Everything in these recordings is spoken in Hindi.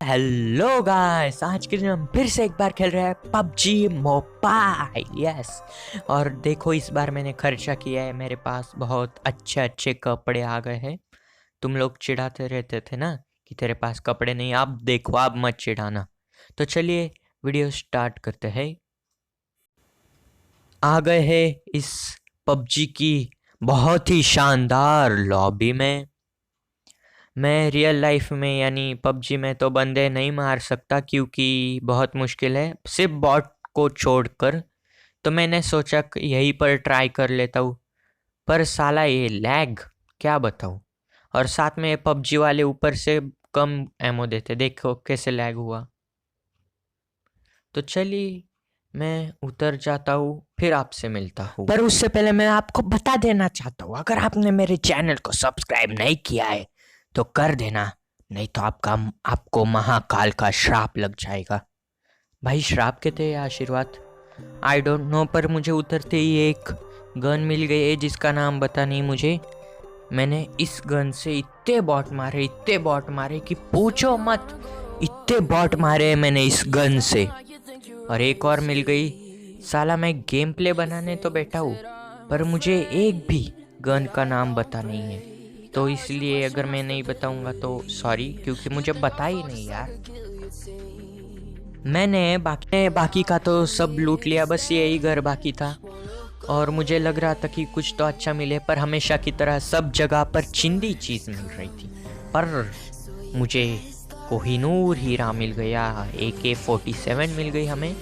हेलो गाइस, आज के दिन हम फिर से एक बार खेल रहे हैं पबजी मोबाइल। यस, और देखो इस बार मैंने खर्चा किया है, मेरे पास बहुत अच्छे अच्छे कपड़े आ गए हैं। तुम लोग चिढ़ाते रहते थे ना कि तेरे पास कपड़े नहीं, अब देखो, अब मत चिढ़ाना। तो चलिए वीडियो स्टार्ट करते हैं। आ गए हैं इस पबजी की बहुत ही शानदार लॉबी में। मैं रियल लाइफ में यानी पबजी में तो बंदे नहीं मार सकता क्योंकि बहुत मुश्किल है, सिर्फ बॉट को छोड़कर। तो मैंने सोचा कि यहीं पर ट्राई कर लेता हूँ, पर साला ये लैग क्या बताऊँ। और साथ में पबजी वाले ऊपर से कम एमो देते, देखो कैसे लैग हुआ। तो चलिए मैं उतर जाता हूँ, फिर आपसे मिलता हूँ। पर उससे पहले मैं आपको बता देना चाहता हूँ, अगर आपने मेरे चैनल को सब्सक्राइब नहीं किया है तो कर देना, नहीं तो आपको महाकाल का श्राप लग जाएगा। भाई श्राप कहते हैं आशीर्वाद, आई डोंट नो, पर मुझे उतरते ही एक गन मिल गई है जिसका नाम पता नहीं मुझे। मैंने इस गन से इतने बॉट मारे कि पूछो मत। इतने बॉट मारे मैंने इस गन से। और एक और मिल गई। साला मैं गेम प्ले बनाने तो बैठा हूँ, पर मुझे एक भी गन का नाम पता नहीं है। तो इसलिए अगर मैं नहीं बताऊंगा तो सॉरी, क्योंकि मुझे पता ही नहीं यार। मैंने बाकी का तो सब लूट लिया, बस यही घर बाकी था। और मुझे लग रहा था कि कुछ तो अच्छा मिले, पर हमेशा की तरह सब जगह पर चिंदी चीज़ मिल रही थी। पर मुझे कोहिनूर हीरा मिल गया, AK-47 मिल गई हमें।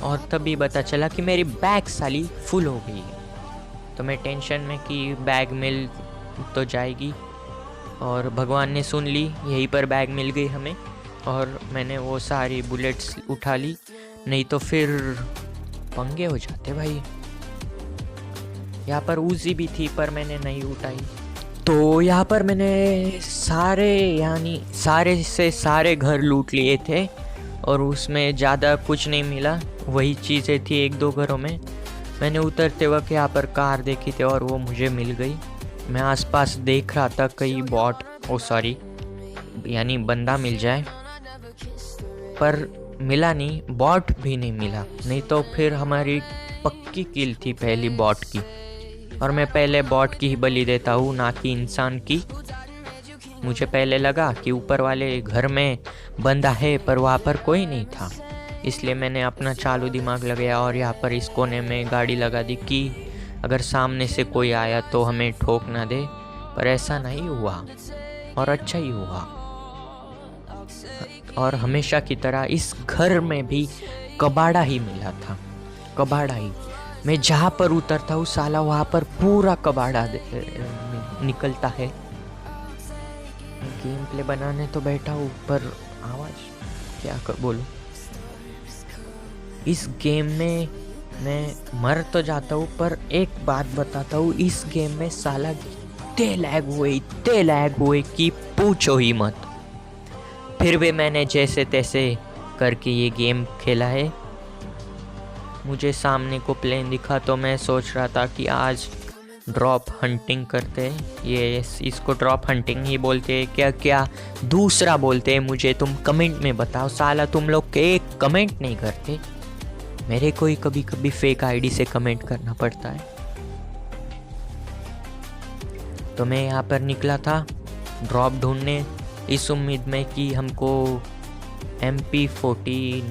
और तभी पता चला कि मेरी बैग साली फुल हो गई है। तो मैं टेंशन में कि बैग मिल तो जाएगी, और भगवान ने सुन ली, यहीं पर बैग मिल गई हमें। और मैंने वो सारी बुलेट्स उठा ली, नहीं तो फिर पंगे हो जाते भाई। यहाँ पर उजी भी थी पर मैंने नहीं उठाई। तो यहाँ पर मैंने सारे से सारे घर लूट लिए थे, और उसमें ज़्यादा कुछ नहीं मिला, वही चीज़ें थी एक दो घरों में। मैंने उतरते वक्त यहाँ पर कार देखी थी और वो मुझे मिल गई। मैं आसपास देख रहा था कहीं यानी बंदा मिल जाए, पर मिला नहीं, बॉट भी नहीं मिला। नहीं तो फिर हमारी पक्की किल थी पहली बॉट की, और मैं पहले बॉट की ही बलि देता हूँ, ना कि इंसान की। मुझे पहले लगा कि ऊपर वाले घर में बंदा है, पर वहाँ पर कोई नहीं था, इसलिए मैंने अपना चालू दिमाग लगाया और यहाँ पर इस कोने में गाड़ी लगा दी कि अगर सामने से कोई आया तो हमें ठोक ना दे। पर ऐसा नहीं हुआ, और अच्छा ही हुआ। और हमेशा की तरह इस घर में भी कबाड़ा ही मिला था, कबाड़ा ही। मैं जहाँ पर उतरता हूँ साला वहाँ पर पूरा कबाड़ा निकलता है। गेम प्ले बनाने तो बैठा हूँ, पर आवाज़ क्या बोलूँ। इस गेम में मैं मर तो जाता हूँ, पर एक बात बताता हूँ, इस गेम में साला इतने लैग हुए कि पूछो ही मत। फिर भी मैंने जैसे तैसे करके ये गेम खेला है। मुझे सामने को प्लेन दिखा तो मैं सोच रहा था कि आज ड्रॉप हंटिंग करते हैं। ये इसको ड्रॉप हंटिंग ही बोलते हैं क्या, क्या दूसरा बोलते हैं मुझे तुम कमेंट में बताओ। साला तुम लोग के एक कमेंट नहीं करते, मेरे को ही कभी कभी फेक आईडी से कमेंट करना पड़ता है। तो मैं यहाँ पर निकला था ड्रॉप ढूंढने, इस उम्मीद में कि हमको MP14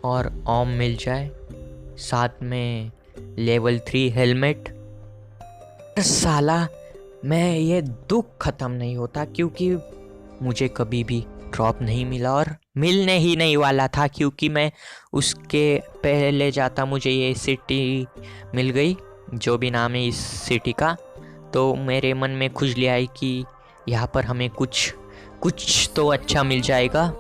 और ऑम मिल जाए, साथ में लेवल 3 हेलमेट। साला मैं ये दुख ख़त्म नहीं होता क्योंकि मुझे कभी भी ड्रॉप नहीं मिला, और मिलने ही नहीं वाला था, क्योंकि मैं उसके पहले जाता मुझे ये सिटी मिल गई, जो भी नाम है इस सिटी का। तो मेरे मन में खुजली आई कि यहाँ पर हमें कुछ तो अच्छा मिल जाएगा,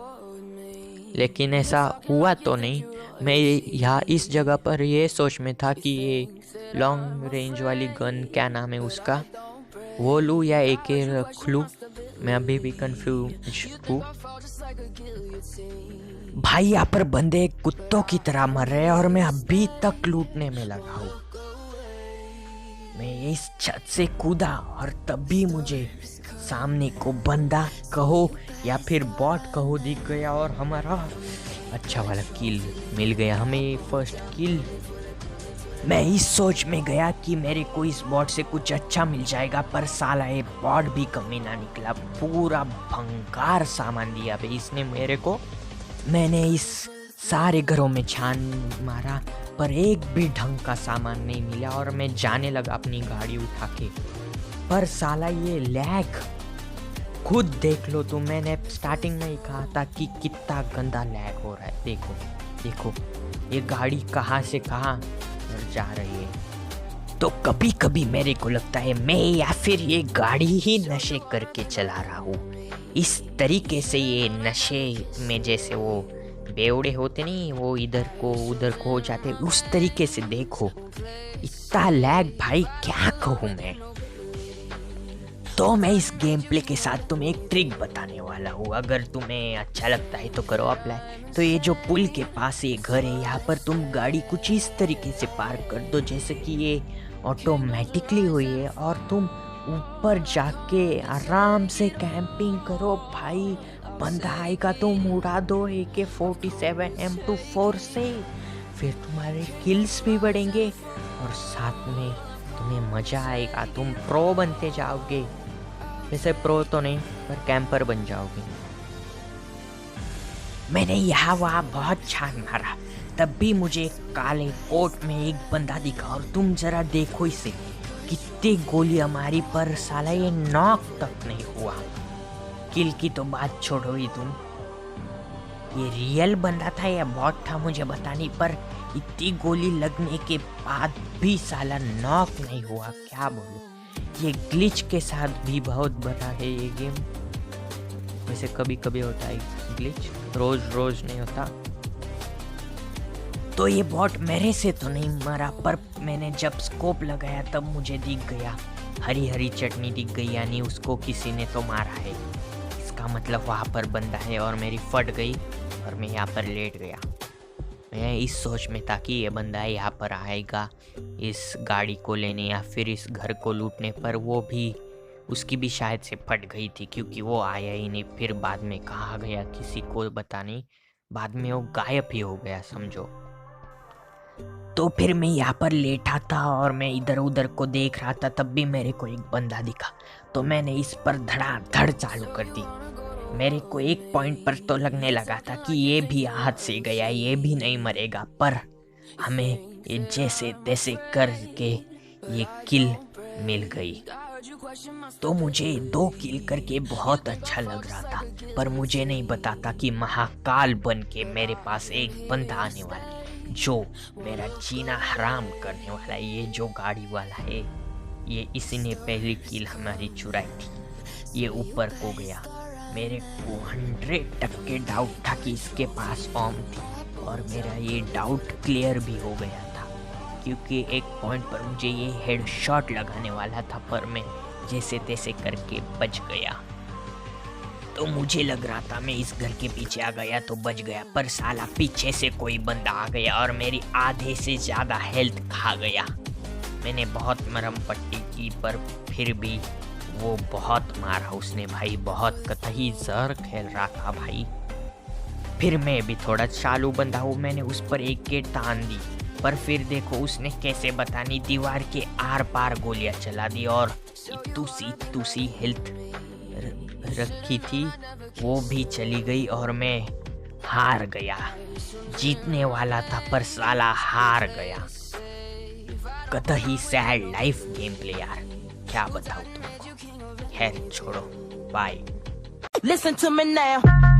लेकिन ऐसा हुआ तो नहीं। मैं यहाँ इस जगह पर ये सोच में था कि ये लॉन्ग रेंज वाली गन, क्या नाम है उसका, वो लूँ या AK रख लूँ। मैं अभी भी कंफ्यूज हूँ। भाई यहाँ पर बंदे कुत्तों की तरह मर रहे हैं और मैं अभी तक लूटने में लगा हूँ। मैं इस छत से कूदा और तब भी मुझे सामने को बंदा कहो या फिर बॉट कहो दिख गया और हमारा अच्छा वाला किल मिल गया हमें, फर्स्ट किल। मैं इस सोच में गया कि मेरे को इस बॉट से कुछ अच्छा मिल जाएगा, पर साला ये बॉट भी कमीना निकला, पूरा भंगार सामान दिया भाई इसने मेरे को। मैंने इस सारे घरों में छान मारा पर एक भी ढंग का सामान नहीं मिला और मैं जाने लगा अपनी गाड़ी उठा के। पर साला ये लैग खुद देख लो तुम, मैंने स्टार्टिंग में ही कहा था कि कितना गंदा लैग हो रहा है। देखो देखो ये गाड़ी कहाँ से कहाँ जा रही है। तो कभी कभी मेरे को लगता है मैं या फिर ये गाड़ी ही नशे करके चला रहा हूँ। इस तरीके से ये नशे में जैसे वो बेवड़े होते नहीं, वो इधर को उधर को हो जाते, उस तरीके से देखो इतना लैग भाई, क्या कहूँ मैं। तो मैं इस गेम प्ले के साथ तुम्हें एक ट्रिक बताने वाला हूँ, अगर तुम्हें अच्छा लगता है तो करो अप्लाई। तो ये जो पुल के पास ये घर है, यहाँ पर तुम गाड़ी कुछ इस तरीके से पार्क कर दो जैसे कि ये ऑटोमेटिकली हुई है, और तुम ऊपर जाके आराम से कैंपिंग करो भाई। बंदा आएगा तुम उड़ा दो AK-47 M24 से, फिर तुम्हारे किल्स भी बढ़ेंगे और साथ में तुम्हें मजा आएगा, तुम प्रो बनते जाओगे। वैसे प्रो तो नहीं पर कैंपर बन जाओगे। मैंने यहाँ वहाँ बहुत छान मारा, तब भी मुझे काले कोट में एक बंदा दिखा, और तुम जरा देखो इसे कितनी गोली हमारी, पर साला ये नॉक तक नहीं हुआ। किल की तो बात छोड़ो ही तुम, ये रियल बंदा था या बॉट था मुझे पता नहीं, पर इतनी गोली लगने के बाद भी साला नॉक नहीं हुआ। क्या बोलूं, ये ग्लिच के साथ भी बहुत बड़ा है ये गेम। वैसे कभी कभी होता है ग्लिच, रोज रोज नहीं होता। तो ये बॉट मेरे से तो नहीं मरा, पर मैंने जब स्कोप लगाया तब मुझे दिख गया, हरी हरी चटनी दिख गई, यानी उसको किसी ने तो मारा है। इसका मतलब वहाँ पर बंदा है और मेरी फट गई और मैं यहाँ पर लेट गया। मैं इस सोच में था कि ये बंदा यहाँ पर आएगा इस गाड़ी को लेने या फिर इस घर को लूटने, पर वो भी उसकी भी शायद से फट गई थी क्योंकि वो आया ही नहीं। फिर बाद में कहा गया किसी को पता नहीं, बाद में वो गायब ही हो गया समझो। तो फिर मैं यहाँ पर लेटा था और मैं इधर उधर को देख रहा था, तब भी मेरे को एक बंदा दिखा, तो मैंने इस पर धड़ाधड़ चालू कर दी। मेरे को एक पॉइंट पर तो लगने लगा था कि ये भी हाथ से गया, ये भी नहीं मरेगा, पर हमें ये जैसे तैसे करके ये किल मिल गई। तो मुझे 2 किल करके बहुत अच्छा लग रहा था, पर मुझे नहीं पता था कि महाकाल बन के मेरे पास एक बंदा आने वाला है जो मेरा जीना हराम करने वाला है। ये जो गाड़ी वाला है, ये इसने पहली किल हमारी चुराई थी, ये ऊपर को गया। मेरे को 100% डाउट था कि इसके पास बॉम्ब थी, और मेरा ये डाउट क्लियर भी हो गया था क्योंकि एक पॉइंट पर मुझे ये हेडशॉट लगाने वाला था, पर मैं जैसे तैसे करके बच गया। तो मुझे लग रहा था मैं इस घर के पीछे आ गया तो बच गया, पर साला पीछे से कोई बंदा आ गया और मेरी आधे से ज़्यादा हेल्थ खा गया। मैंने बहुत मरहम पट्टी की, पर फिर भी वो बहुत मारा उसने भाई, बहुत कतई जहर खेल रहा था भाई। फिर मैं भी थोड़ा चालू बंदा हूँ, मैंने उस पर एक गेट तान दी, पर फिर देखो उसने कैसे बतानी दीवार के आर पार गोलियां चला दी, और इतू सी हेल्थ रखी थी वो भी चली गई और मैं हार गया। जीतने वाला था पर साला हार गया। कतई सैड लाइफ गेम प्ले यार, क्या बताऊं तुमको। खैर छोड़ो, bye. Listen to me now.